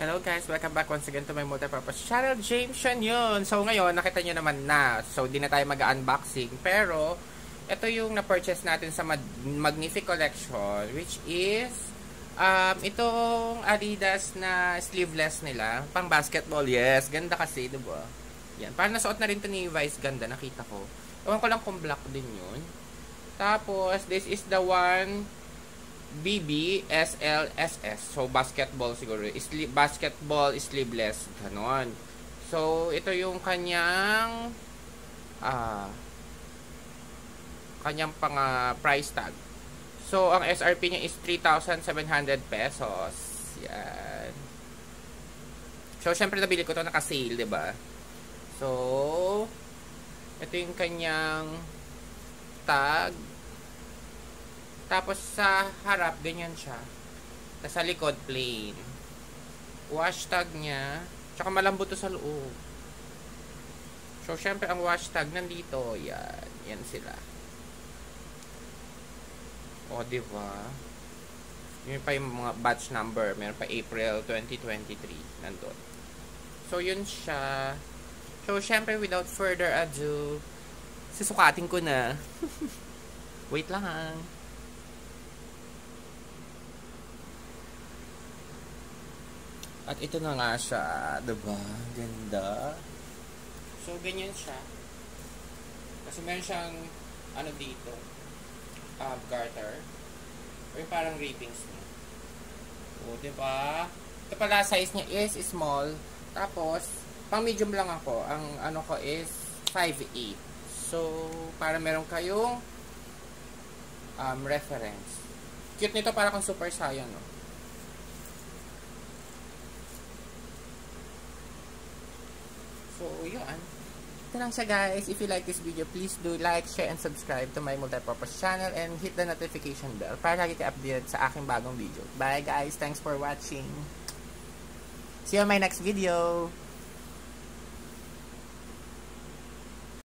Hello guys, welcome back once again to my multipurpose channel, James Sean yun. So ngayon, nakita nyo naman na. So di na tayo mag-unboxing. Pero, ito yung na-purchase natin sa Magnific Collection, which is itong Adidas na sleeveless nila. Pang basketball, yes. Ganda kasi, diba? Yan. Parang nasuot na rin ito ni Vice. Ganda, nakita ko. Ewan ko lang kung black din yun. Tapos, this is the one BB SLSS. So, basketball siguro. Basketball sleeveless. Ganon. So, ito yung kanyang pang price tag. So, ang SRP niya is 3,700 pesos. Yan. So, syempre nabili ko to naka-sale, diba? So, ito yung kanyang tag. Tapos sa harap, ganyan siya. Tapos sa likod, plain. Wash tag niya. Tsaka malambot to sa loob. So, syempre, ang wash tag nandito. Yan. Yan sila. O, diba? Yun pa yung mga batch number. Meron pa April 2023. Nandun. So, yun siya. So, syempre, without further ado, susukatin ko na. Wait lang. At ito na nga siya, diba? Ganda. So, ganyan siya. Kasi meron siyang, ano dito, garter. O yung parang ribbings niya. O, diba? Ito pala, size niya is small. Tapos, pang medium lang ako. Ang ano ko is 5'8". So, para meron kayong reference. Cute nito, para kung Super Saiyan, no? So, yun. Ito lang siya, guys. If you like this video, please do like, share, and subscribe to my multipurpose channel and hit the notification bell para lagi ka-updated sa aking bagong video. Bye, guys. Thanks for watching. See you on my next video.